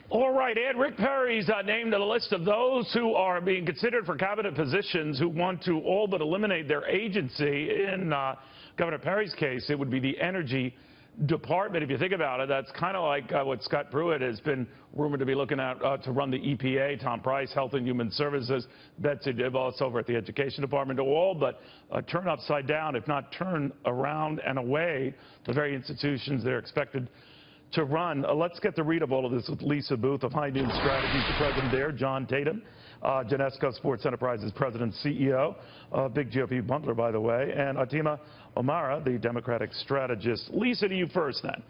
All right, Ed, Rick Perry's named to the list of those who are being considered for cabinet positions who want to all but eliminate their agency. In Governor Perry's case, it would be the Energy Department. If you think about it, that's kind of like what Scott Pruitt has been rumored to be looking at to run the EPA, Tom Price, Health and Human Services, Betsy DeVos over at the Education Department, to all but turn upside down, if not turn around and away the very institutions they're expected to run. Let's get the read of all of this with Lisa Boothe of High Noon Strategies, the president there, John Tatum, Genesco Sports Enterprises president, CEO, big GOP bundler, by the way, and Atima, Omara, the Democratic strategist. Lisa, to you first, then.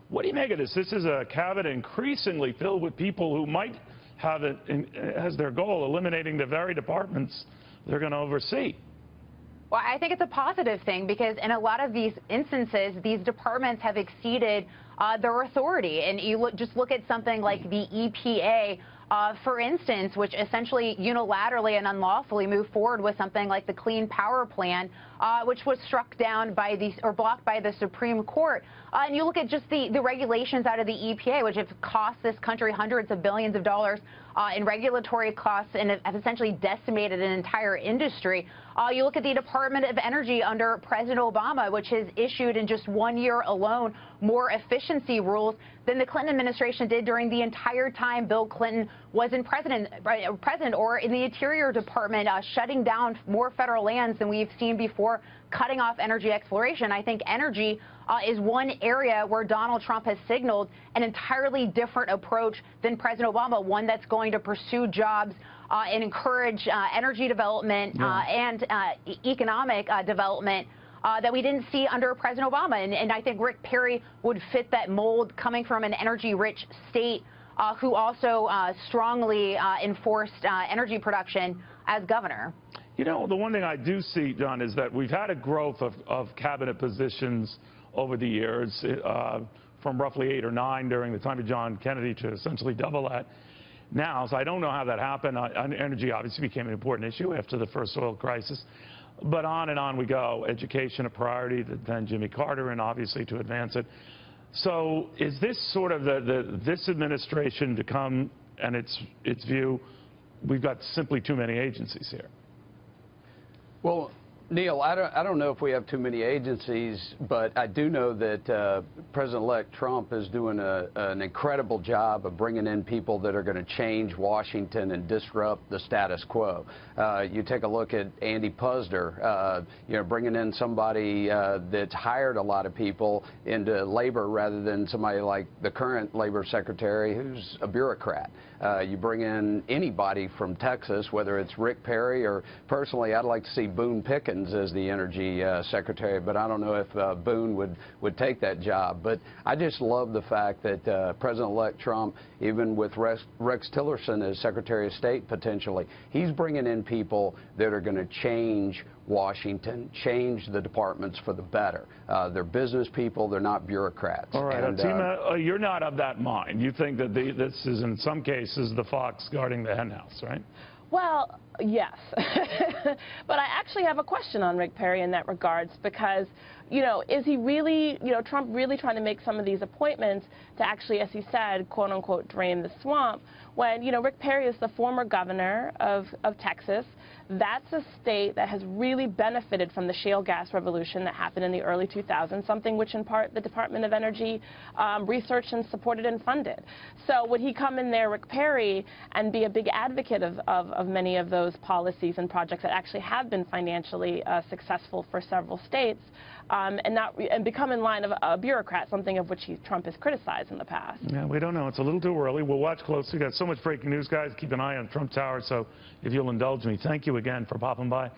What do you make of this? This is a cabinet increasingly filled with people who might have it as their goal eliminating the very departments they're going to oversee. Well, I think it's a positive thing because in a lot of these instances, these departments have exceeded their authority. And you just look at something like the EPA, for instance, which essentially unilaterally and unlawfully moved forward with something like the Clean Power Plan, which was struck down by blocked by the Supreme Court. And you look at just the regulations out of the EPA, which have cost this country hundreds of billions of dollars in regulatory costs and have essentially decimated an entire industry. You look at the Department of Energy under President Obama, which has issued in just 1 year alone more efficiency rules than the Clinton administration did during the entire time Bill Clinton was president, or in the Interior Department, shutting down more federal lands than we've seen before, cutting off energy exploration. I think energy is one area where Donald Trump has signaled an entirely different approach than President Obama, one that's going to pursue jobs and encourage energy development and economic development that we didn't see under President Obama. And I think Rick Perry would fit that mold, coming from an energy-rich state who also strongly enforced energy production as governor. You know, the one thing I do see, John, is that we've had a growth of cabinet positions over the years, from roughly 8 or 9 during the time of John Kennedy to essentially double that now. So I don't know how that happened. Energy obviously became an important issue after the first oil crisis. But on and on we go. Education a priority, then Jimmy Carter, and obviously to advance it. So is this sort of this administration to come and its view, we've got simply too many agencies here? Well, Neil, I don't know if we have too many agencies, but I do know that President-elect Trump is doing an incredible job of bringing in people that are going to change Washington and disrupt the status quo. You take a look at Andy Puzder, bringing in somebody that's hired a lot of people into labor rather than somebody like the current labor secretary who's a bureaucrat. You bring in anybody from Texas, whether it's Rick Perry or, personally, I'd like to see Boone Pickens as the energy secretary, but I don't know if Boone would take that job. But I just love the fact that President-elect Trump, even with Rex Tillerson as Secretary of State potentially, he's bringing in people that are going to change Washington, change the departments for the better. They're business people, they're not bureaucrats. All right, Atima, you're not of that mind. You think that this is, in some cases, the fox guarding the henhouse, right? Well, yes. But I actually have a question on Rick Perry in that regards, because, is he really, Trump really trying to make some of these appointments to actually, as he said, quote unquote, drain the swamp, when, Rick Perry is the former governor of Texas. That's a state that has really benefited from the shale gas revolution that happened in the early 2000s, something which in part the Department of Energy researched and supported and funded. So would he come in there, Rick Perry, and be a big advocate of many of those policies and projects that actually have been financially successful for several states, and become in line of a bureaucrat, something of which Trump has criticized in the past? Yeah, we don't know. It's a little too early. We'll watch closely. We've got so much breaking news, guys. Keep an eye on Trump Tower. So if you'll indulge me, thank you again for popping by.